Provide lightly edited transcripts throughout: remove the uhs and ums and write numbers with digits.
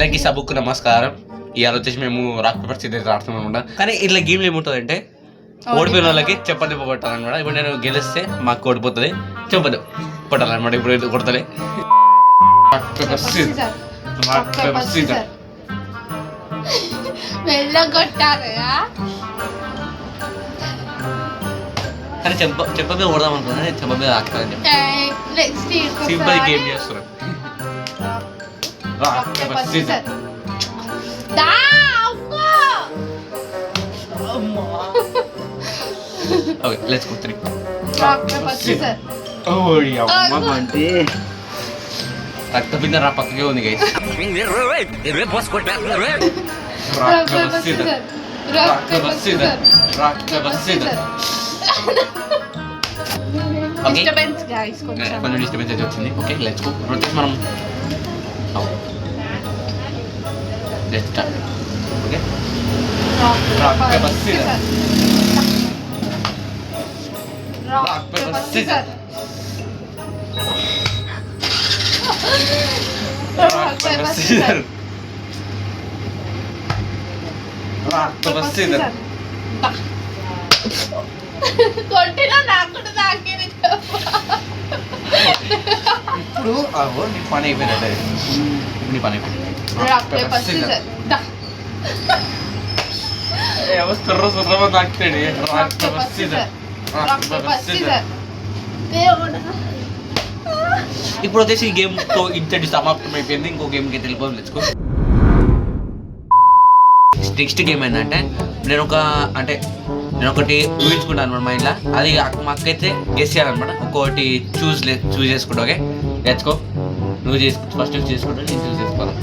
అందరికీ సభకు నమస్కారం. ఇవాళ వచ్చేసి మేము రాక్ పేపర్ సీజర్ ఆడుతున్నాం అనమాట. కానీ ఇట్లా గేమ్లు ఏముంటుంది ఓడిపోయిన వాళ్ళకి చెప్పదు పట్టాలన్నమాట. ఇప్పుడు నేను గెలిస్తే మాకు ఓడిపోతుంది, చెప్పదు పట్టాలన్నమాట. ఇప్పుడు కొడతలే కానీ చెప్ప మీద కొడదాం అనుకున్నా, చెప్ప మీద ఆకుతాను. సింపుల్ గేమ్ చేస్తున్నాం. Okay, let's go 3. Rock, paper, scissors. Oh, yeah, mama. Pagtabi na rapak yun, guys. Rock, paper, scissors. Rock, paper, scissors. Rock, paper, scissors. Okay. Disturbance, guys. Konచెం disturbance అయితే వచ్చింది. Okay, let's go. Rotate మనం. Let's start. Okay. Rock, paper, scissors. Rock, paper, scissors. Rock, paper, scissors. Rock, paper, scissors. కొట్టినా నాకు కూడా తాకింది. ఇప్పుడు నీ పని అయిపోయింది. నీ పని అయిపోయింది. Rock, paper, scissors. సుర్ర సుర్రమా తాకుతాడు. Rock paper scissor. Rock paper scissor. ఇప్పుడు వచ్చేసి ఈ గేమ్ తో ఇంతటి సమాప్తం అయిపోయింది. ఇంకో గేమ్కి వెళ్ళిపోదాం. Let's go. నెక్స్ట్ గేమ్ ఏంటంటే నేను ఒకటి ఊహించుకుంటాను అనమాట మైండ్లో. అది మా అక్కయితే గెస్ చేయాలన్నమాట. ఒక్కొక్కటి చూస్ చేసుకుంటా. Okay, let's go. నువ్వు ఫస్ట్ చేసుకుంటా, నేను చూస్ చేసుకోవాలి.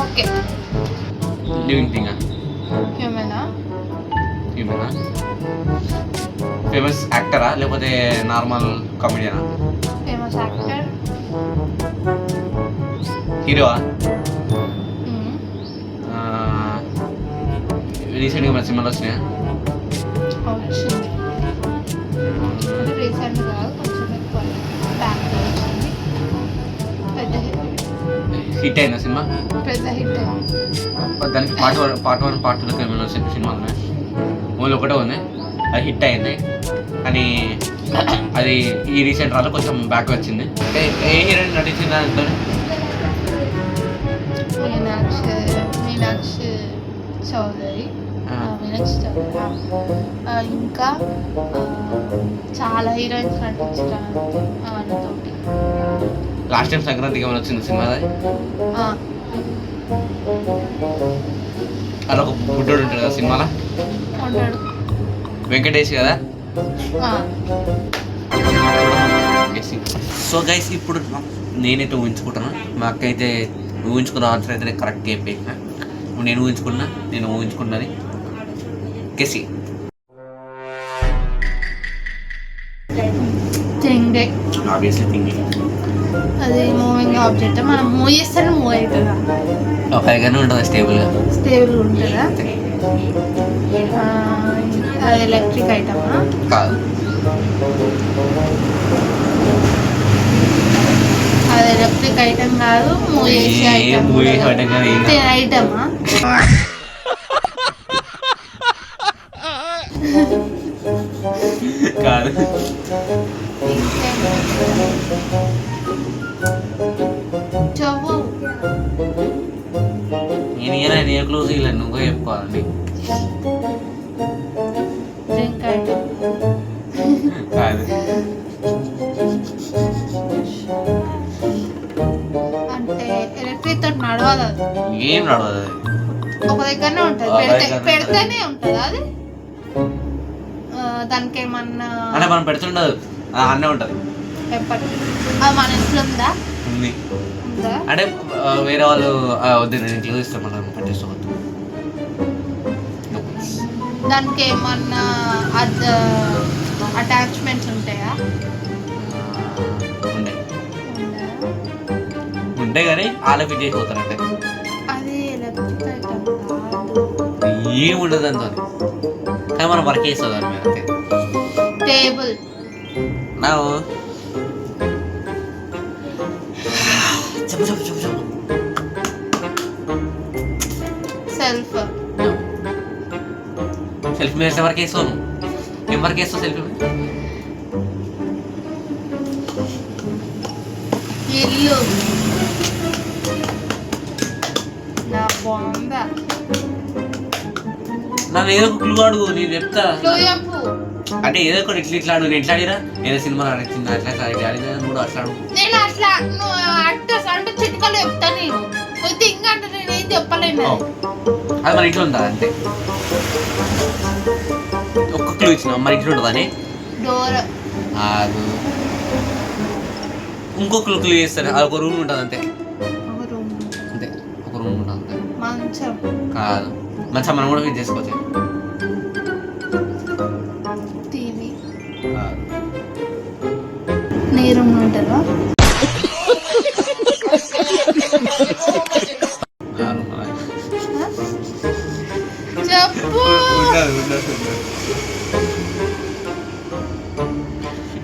ఓకే. Living thing. హ్యూమనా? ఫేమస్ యాక్టరా లేకపోతే నార్మల్ కామెడియనా? Famous actor. హీరోవా? రీసెంట్గా మన సినిమాలో వచ్చినాయా? వచ్చింది. రీసెంట్ కాదు, కొంచెం ఎక్కువ బ్యాక్లో వచ్చింది. పెద్ద హిట్ అయిందా సినిమా? పెద్ద హిట్ అయింది. దానికి పార్ట్ 1 పార్ట్ 2 ఏమైనా వచ్చిన సినిమా ఉన్నాయి? ఓన్లీ ఒకటే ఉంది, అది హిట్ అయింది. కానీ అది ఈ రీసెంట్ రాలో కొంచెం బ్యాక్ వచ్చింది. ఏ హీరోయిన్ నటించింది దాంతో? మీనాక్షి చౌదరి. ఇంకా చాలా హీరోయిన్స్ నటించారు వాళ్ళతోటి. లాస్ట్ టైం సంక్రాంతికి ఏమైనా వచ్చింది సినిమా? అలా ఒక బుడ్డోడు ఉంటాడు కదా సినిమాలో, వెంకటేష్ కదా. సో గైస్, ఇప్పుడు నేనైతే ఊహించుకుంటాను. మా అక్క అయితే ఊహించుకున్న ఆన్సర్ అయితే కరెక్ట్గా అయిపోయినా. నేను ఊహించుకున్నది గెసి. Obviously thinking. అది మూవింగ్ ఆబ్జెక్ట్. మనం మూవ్ చేస్తేనే మూవ్ అవుతుందా? పైగానే ఉంటుంది, స్టేబుల్గా ఉంటుందా? అది ఎలక్ట్రిక్ ఐటమా? కాదు. అది ఎలక్ట్రిక్ ఐటమ్ కాదు. మూవ్ చేసే ఐటమా? కాదు. చెప్పు. నేను క్లోజ్ ఇలా నువ్వు చెప్పుకోవాలండి. డ్రింక్ ఐటమ్ కాదు. అంటే ఎలక్ట్రిక్ తోటి నడవదు. ఏం నడవదు, ఒక దగ్గరనే ఉంటుంది. పెడితేనే ఉంటుంది అది. దానికి ఏమన్నా అంటే మనం పెడుతుండదు, అన్నీ ఉంటుంది. అది మన ఇంట్లో ఉందా? ఉంది. అంటే వేరే వాళ్ళు వద్దు, నేను ఇంట్లో ఇస్తాను, మనం పెట్టేస్తాం. దానికి ఏమన్నా అటాచ్మెంట్స్ ఉంటాయా? ఉంటాయి కానీ ఆలో ఫిట్ చేసిపోతారంటే. అది ఎలక్ట్రిక్ ఐటమ్ ఏముండదు దాంతో, కానీ మనం వర్క్ చేస్తాం దాని మీద. టేబుల్. నా చెప్పు. సెల్ఫ్ సెల్ఫీ మీద ఎంతవరకు వేస్తావు నువ్వు? ఎంతవరకు వేస్తావు సెల్ఫీ మీద? ఇల్లు నా బాగుందా నన్ను ఏదో ఒక క్లూ అడుగు, నేను చెప్తా. చెప్పు. అంటే ఏదో ఒకటి ఇట్లా అడుగు. నేను ఎట్లా అడిగినా నేను సినిమా అడిగింది అట్లా అడిగినా కూడా అట్లా అడుగు. నేను అట్లా నువ్వు యాక్టర్స్ అంటే చిటికలు చెప్తా నేను. నువ్వు థింగ్ అంటే నేను ఏం చెప్పలేను. అది మన ఇంట్లో ఉందా అంతే. ఒక్క క్లూ ఇచ్చిన మన ఇంట్లో ఉంటుందా అని. డోర్ అది ఇంకో క్లూ చేస్తారు. అది ఒక రూమ్ ఉంటుంది అంతే. అంతే ఒక రూమ్ ఉంటుంది అంతే. మంచం కాదు, మంచిగా మనం కూడా ఫిట్ చేసుకోవచ్చు. టీవీ నీ రూమ్ ఉంటుందా? చెప్పు.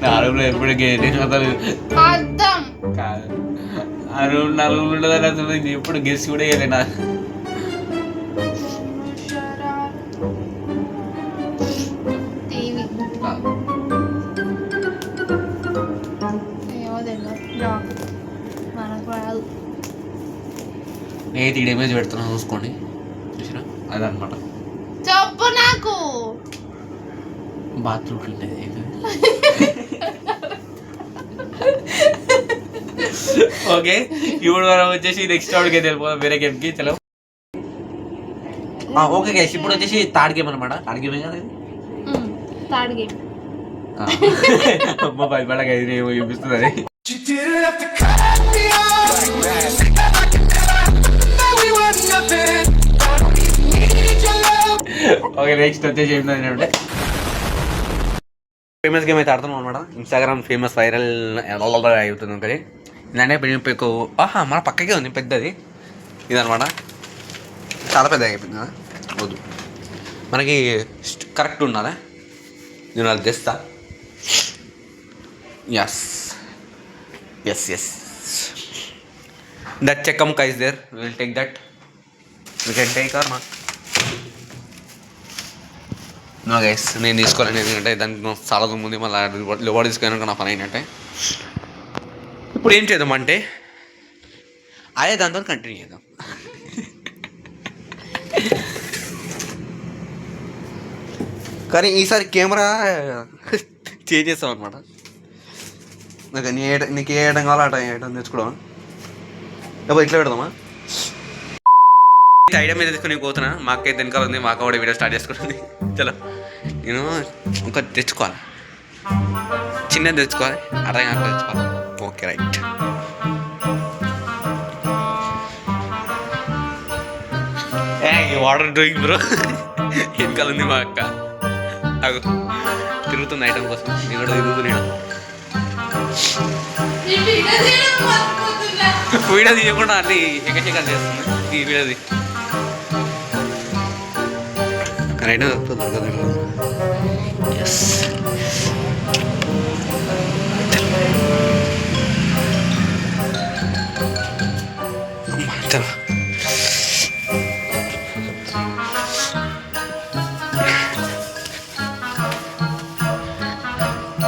నా రూమ్లో ఎప్పుడు అర్థం కాదు. ఆ రూమ్ నా రూమ్ ఉంటుందని అసలు ఎప్పుడు గెస్ట్ కూడా వేయలే. నా టీవీ ఏమో తెలియదు మనకు రాదు. నేను 3 ఇమేజ్ పెడుతున్నా చూసుకోండి. చూసినా అదనమాట. చెప్పు నాకు. బాత్రూమ్ ఉంటుంది. ఓకే, ఇప్పుడు మనం వచ్చేసి నెక్స్ట్ రౌండ్కి వెళ్ళిపోదాం, వేరే గేమ్కి. చలో ఓకే గైస్, ఇప్పుడు వచ్చేసి థర్డ్ గేమ్ అనమాట. థర్డ్ గేమ్ కదా ఇది. థర్డ్ గేమ్ మొబైల్ పడక ఏమో చూపిస్తుంది అది. ఓకే, నెక్స్ట్ వచ్చేసి ఏంటంటే ఫేమస్ గేమ్ అయితే ఆడుతున్నాం అనమాట. ఇన్స్టాగ్రామ్ ఫేమస్ వైరల్ అవుతుంది ఒకటి. ఏంటంటే మీకు మన పక్కకే ఉంది పెద్దది ఇదనమాట. చాలా పెద్దగా అయిపోయింది కదా, వద్దు. మనకి కరెక్ట్ ఉండాలి. నేను అది తెస్తా. ఎస్ ఎస్ ఎస్ దట్ చెక్కమ్ కైస్ there, will take that. You can take or not. No guys, నేను తీసుకోలేను. ఎందుకంటే దానికి చాలా ముందు మళ్ళీ లోపల తీసుకున్నాక నా పని ఏంటంటే ఇప్పుడు ఏం చేద్దామంటే అదే దాంతో కంటిన్యూ చేద్దాం. కానీ ఈసారి కెమెరా చేంజ్ చేస్తాం అనమాట. నీకు ఏ ఐటమ్ కావాలో ఆ ఐటమ్ తెచ్చుకోవడం. లేకపోతే ఇట్లా పెడదామా? ఐడియా మీద తీసుకుని పోతున్నా. మా అక్క వెనకాల ఉంది, మా అక్క కూడా వీడియో స్టార్ట్ చేసుకుంటుంది. చలో నేను ఒక తెచ్చుకోవాలి, చిన్నది తెచ్చుకోవాలి, అర్థం కాక తెచ్చుకోవాలి. Okay right. Water doing bro. వెనకాల ఉంది మా అక్క. అగు తిరుగుతుంది ఐటమ్ కోసం. నేను కూడా తిరుగుతున్నాను. వీడియో తీయకుండా అన్ని ఎక్కచెక్కలు చేస్తుంది ఈ వీడియోది. రైట్ దొరుకుతుంది కదా. ఎస్ చలో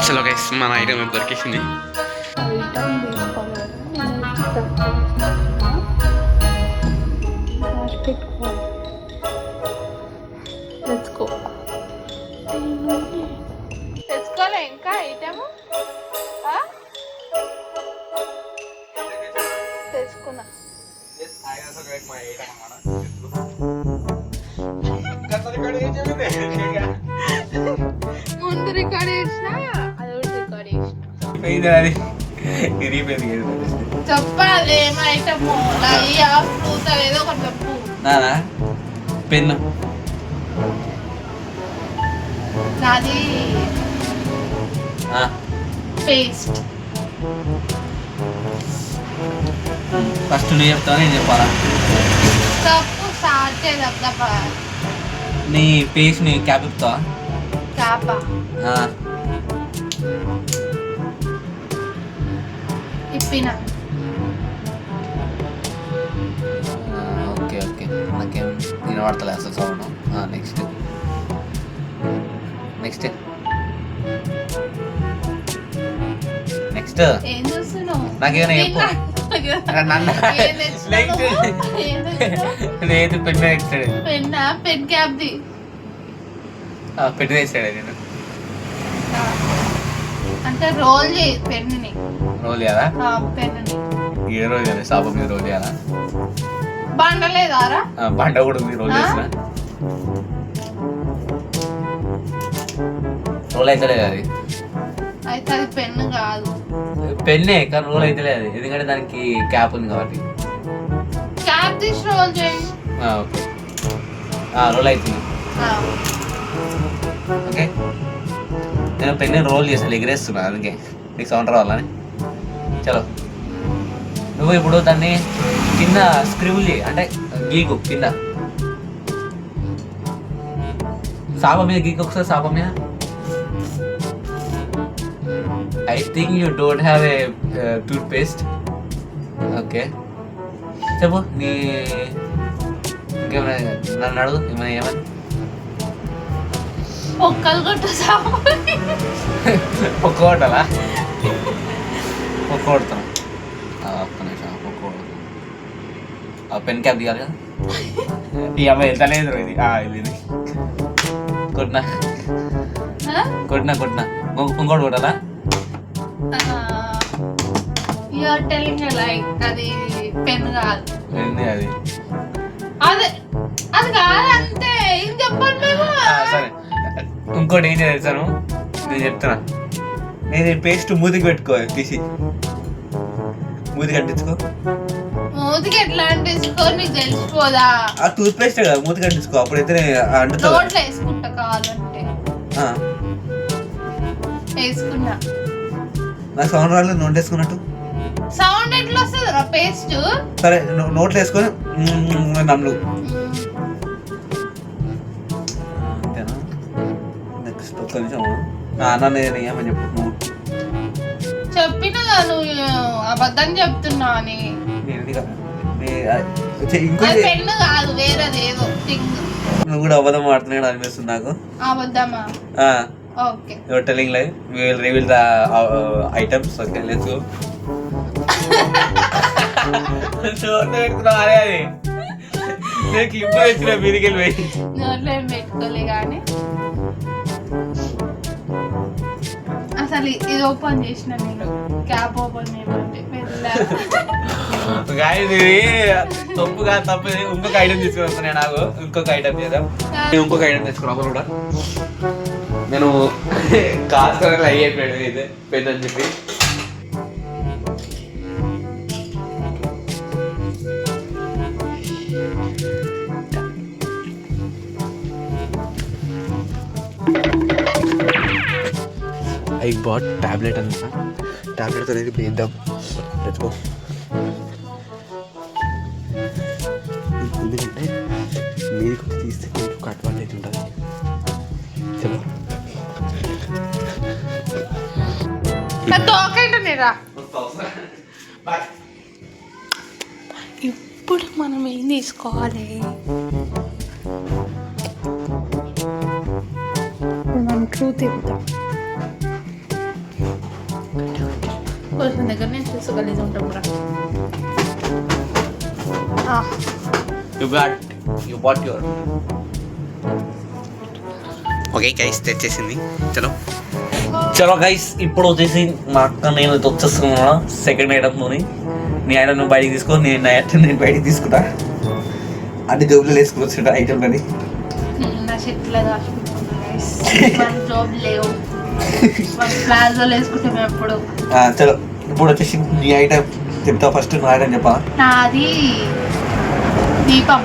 చలో గైస్, మన ఐటమ్ దొరికేసింది. తెచ్చుకోలే ఇంకా ఐటమ్. తెచ్చుకున్నా. ముందు రికార్డ్ చేసిన, అది కూడా రికార్డ్ చేసిన. చెప్పాలి ఏం ఐటమ్. ఫ్రూట్ ఏదో ఒకటి చెప్పు. పెన్ను. నాది పేస్ట్. ఫస్ట్ నువ్వు చెప్తావా నేను చెప్పాలా? తప్పు స్టార్ట్ చేద్దాం. నీ పేస్ట్ నీ క్యాప్ చెప్తావా? క్యాపా ఇప్పిన వినబడతలే అసలు సౌండ్. నెక్స్ట్ నెక్స్ట్ నెక్స్ట్ ఏం చూస్తున్నావు? నాకేమైనా చెప్పు. నన్ను లేదు పెన్ ఇస్తాడు, పెన్నా? పెన్ క్యాప్ది పెన్ వేస్తాడు. నేను అంటే రోల్ చేయి పెన్నుని. రోల్ చేయాలా? పెన్నుని ఏ రోజు చేయాలి? షాప్ మీద రోల్ చేయాలా? బండలేదారా? బండ కూడా ఉంది, రోల్ చేసిన. రోల్ అయితే లేదు అది. అయితే అది పెన్ను కాదు. పెన్నే కానీ రోల్ అయితే లేదు, ఎందుకంటే దానికి క్యాప్ ఉంది కాబట్టి. క్యాప్ తీసి రోల్ చేయి. ఓకే, రోల్ అవుతుంది. ఓకే, నేను పెన్ను రోల్ చేసాను, ఎగిరేస్తున్నా, అందుకే నీకు సౌండ్ రావాలని. చలో, నువ్వు ఇప్పుడు దాన్ని కింద స్క్రూ చేయి, అంటే గీకు కింద. సాప మీద గీకు ఒకసారి, సాప మీద. I think you don't have a toothpaste. Okay. చెప్పు నీ ఇంకేమైనా నన్ను అడుగు, ఏమని. ఒక్కలు కొట్టేసాము. ఒక్క కొట్టాలా? ఒక్క కొడతాను. ఒక్క నిమిషం, ఒక్క కొడతాను. పెన్ క్యాప్ దిగాలి కదా. ఈ అమ్మాయి వెళ్తాలేదు ఇది. ఇది కొట్టినా కొట్టినా కొట్టినా ఇంకోటి కొట్టాలా? యూఆర్ టెల్లింగ్ లైక్ అది పెన్ కాదు. ఏంది అది? అదే అది కాదు అంతే. ఏం చెప్పాలి మేము? సరే, ఇంకోటి ఏం చేస్తాను నేను చెప్తున్నా. నేను పేస్ట్ మూతికి పెట్టుకో, తీసి మూతికి అంటించుకో. మూతికి ఎట్లా అంటించుకో? నీకు తెలిసిపోదా? ఆ టూత్ పేస్ట్ కదా, మూతికి అంటించుకో, అప్పుడైతే అంటుతుంది. నోట్లో వేసుకుంటా కావాలంటే. వేసుకున్నా. నాకు సౌండ్ రాలేదు, నోట్ వేసుకున్నట్టు. సౌండ్ ఎట్లా వస్తుంది రా? పేస్ట్ సరే, నోట్లో వేసుకొని నమ్లు. అంతేనా? నెక్స్ట్ ఒక్క నిమిషం. అన్న ఏమని చెప్పు నువ్వు. చెప్పినా నువ్వు అబద్ధం చెప్తున్నా అని. ఇంకోటి పెన్ను కాదు, వేరేది ఏదో థింగ్. నువ్వు కూడా అబద్ధం ఆడుతున్నాడు అనిపిస్తుంది నాకు. అబద్ధమా? Okay, you're telling lie. We will reveal the items. Okay, let's go. నోట్లో పెట్టుకున్నావు అరే, అది నేను క్లిప్ వచ్చిన మీదికి వెళ్ళిపోయి. నోట్లో ఏం పెట్టుకోలే కానీ అసలు ఇది ఓపెన్ చేసిన నేను. క్యాప్ ఓపెన్ చేయమంటే ఇది తప్పు కాదు, తప్పు. ఇంకొక ఐటమ్ తీసుకుని వస్తాను నాకు. ఇంకొక ఐటమ్ చేద్దాం. ఇంకొక ఐటమ్ తెచ్చుకున్నా కూడా. నేను కాస్త అయిపోయాడు ఇది పెద్ద అని చెప్పి. ఐ బాట్ టాబ్లెట్ అంట. టాబ్లెట్తో అనేది పేద్దాం. తెచ్చుకో. ఎందుకంటే మీరు కొంచెం తీస్తే కొంచెం అడ్వాంటేజ్ ఉంటుంది. చలో, ఇప్పుడు మనం ఏం తీసుకోవాలి? మనం ట్రూత్ ఇద్దాం. కొంచెం దగ్గర నేను చూసుకోగలిగి ఉంటాం రా. You bought your. Okay guys, తెచ్చేసింది. చలో గైస్, ఇప్పుడు వచ్చేసి మా అక్క నేను వచ్చేస్తున్నా సెకండ్ ఐటమ్తోని. నీ ఐటమ్ నువ్వు బయటికి తీసుకో, నేను నా ఐటమ్ నేను బయటికి తీసుకుంటా. అన్ని జోబులు వేసుకొచ్చుంటా ఐటమ్ అని. నా చెట్లో జాబ్ లేవు, ప్లాజోలు వేసుకుంటాం ఎప్పుడు. చలో, ఇప్పుడు వచ్చేసి నీ ఐటమ్ చెప్తా. ఫస్ట్ నా ఐటమ్ చెప్పా. నాది దీపం.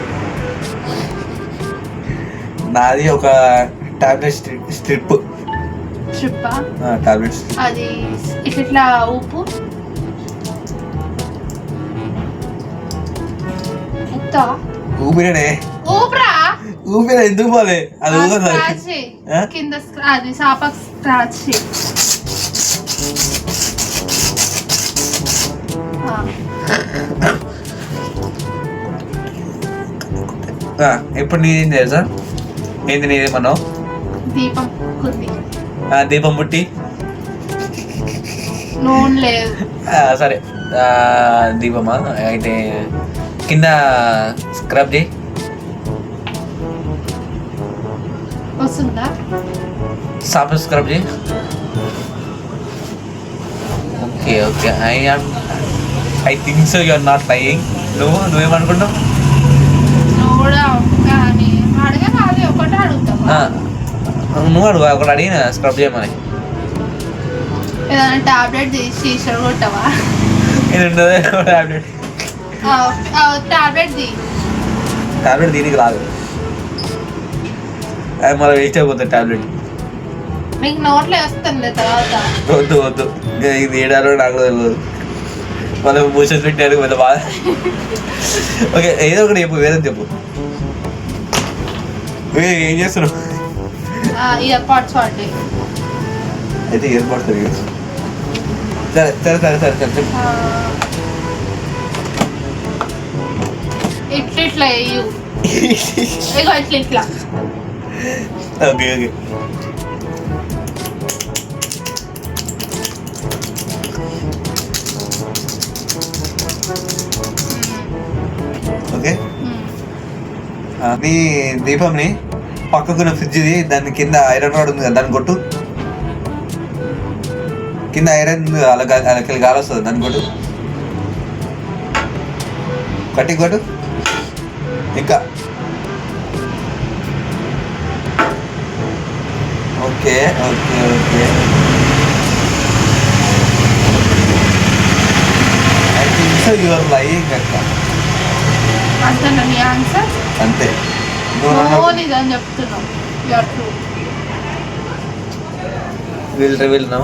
నాది ఒక టాబ్లెట్ స్ట్రిప్. స్ట్రిప్పా? టాబ్లెట్స్. అది ఇట్లా ఉప్పు ఊపిరే ఊపిరా. ఊపిరా ఎందుకు పోలే? అది కింద అది సాప స్క్రాచ్. ఇప్పుడు నీదేం తెలుసా? ఏంది నీదేమన్నావు? దీపం కుంది, దీపం పుట్టి నూనె లేదు. సరే దీపమా అయితే కింద స్క్రబ్ చేయి. వస్తుందా? సాఫ్ స్క్రబ్ చేయి. Okay okay I think so you are not lying. నువ్వేమనుకుంటావు? నువ్వు కూడా కానీ అడగా కాదు, ఒకటే అడుగుతావా? నువ్వు అడుగు ఒకటి అడిగిన స్క్రబ్ చేయమని. ఏదైనా టాబ్లెట్ తీసి శీషలు కొట్టవా? ఇది ఉండదు టాబ్లెట్. టాబ్లెట్ తీ. టాబ్లెట్ దీనికి రాదు, అది మళ్ళీ వేస్ట్ అయిపోతుంది టాబ్లెట్. మీకు నోట్లో వేస్తుంది తర్వాత. వద్దు వద్దు, ఇది ఏడాలో నాకు తెలియదు. మళ్ళీ మోషన్స్ పెట్టారు మళ్ళీ బాధ. ఓకే ఏదో ఒకటి చెప్పు, వేరే చెప్పు. ఏం చేస్తున్నావు? ఇయర్ పాడ్స్ వాడి. అయితే ఇయర్ పాడ్స్ సరే సరే సరే సరే సరే చెప్పు. ఇట్లా ఇట్లా వేయు, ఇగో ఇట్లా ఇట్లా. Okay okay okay. నీ దీపంని పక్కకున్న ఫ్రిడ్జ్ది దాని కింద ఐరన్ రాడ్ ఉంది కదా, దాన్ని కొట్టు. కింద ఐరన్ అలాకి గాలి వస్తుంది, దాన్ని కొట్టు. కట్టి కొట్టు. ఇంకా okay okay okay. I think so you are lying అక్క. అంతేనా నీ ఆన్సర్? అంతే. నిజం చెప్తున్నావు. You are true. Will reveal now.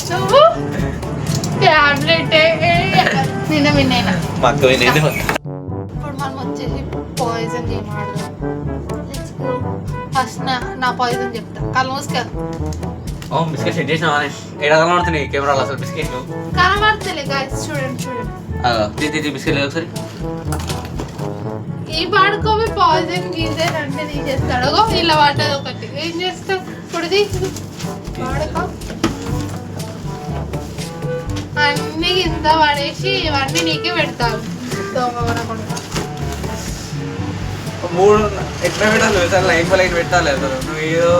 నువ్వు టాబ్లెట్ వినేనా? మాకు వినేది. ఇప్పుడు మనం వచ్చేసి పాయిజన్ చేయమాడదాం. ఫస్ట్ నా పాయిజన్ చెప్తా. కళ్ళు మూసుకెళ్తా. బిస్కెట్ సెట్ చేసినా ఏడా కనబడుతున్నాయి కెమెరాలో అసలు బిస్కెట్ కనబడతలే గాయస్, చూడండి చూడండి. బిస్కెట్ ఒకసారి ఈ పాడుకోవి పాయిజన్ గీజన్ అంటే తీసేస్తాడు. ఇలా పడ్డది ఒకటి, ఏం చేస్తావు ఇప్పుడు? తీసు వాడుకో. అన్ని కింద పడేసి ఇవన్నీ నీకే పెడతారు. మూడు ఎట్లా పెట్టాలి సార్? లైన్ బై లైన్ పెట్టాలి అసలు. నువ్వు ఏదో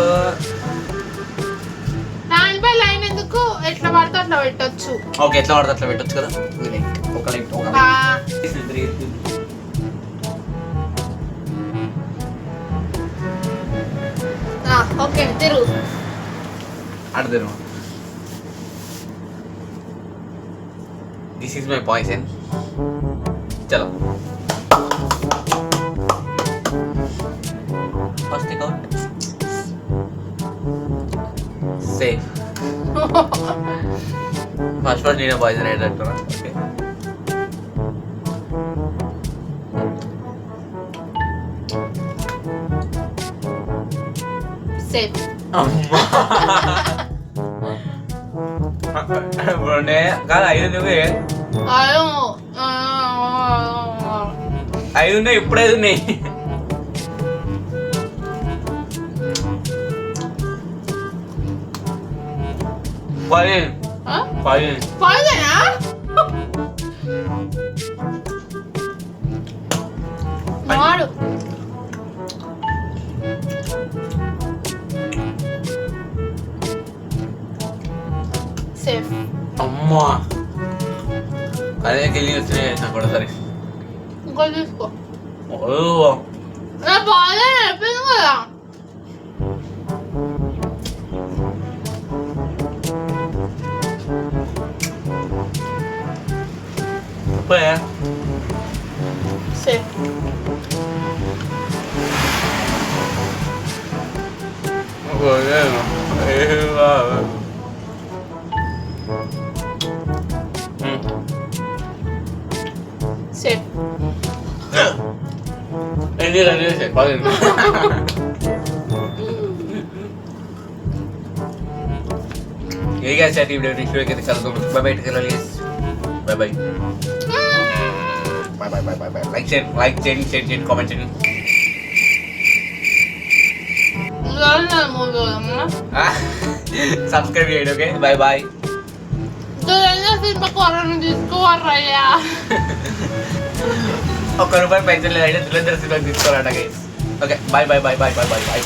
లైన్ బై లైన్ ఎందుకు? ఎట్లా పడితే అట్లా పెట్టొచ్చు. ఓకే ఎట్లా పడితే అట్లా పెట్టొచ్చు కదా. ఒక లైన్ ఒక ఓకే తిరుగు. అటు తిరుగు. This is my poison. చలో first take out. Safe. First నేను పాయిజన్ అయ్యేటట్టున్నా. Okay safe. కాదు ఐదు నువ్వే. ఐదు ఉన్నాయి, ఇప్పుడు ఐదు ఉన్నాయి. పాయిజన్ పాయిజన్ పాయిజనా? వాడు సేఫ్. అమ్మా అదే కెళ్ళి వచ్చినాయి నాకు కూడా. సరే ఇంకో తీసుకో. ఓ నా పాయిజన్ అయిపోయింది కదా. సేఫ్. సేఫ్. ఎన్ని రన్నింగ్ సేఫ్ పాయిజన్. ये क्या चैट वीडियो नेक्स्ट वीडियो के कल को bye bye take care, bye bye. Bye bye bye bye bye. Like చేయండి షేర్ చేయండి కామెంట్ చేయండి. సబ్స్క్రైబ్ చేయండి. Okay bye bye. తీసుకోవాలయ్యా ₹1 పైసలు లేదంటే దురంధర్ సినిమా తీసుకోవాలట. Okay bye bye bye bye bye bye bye.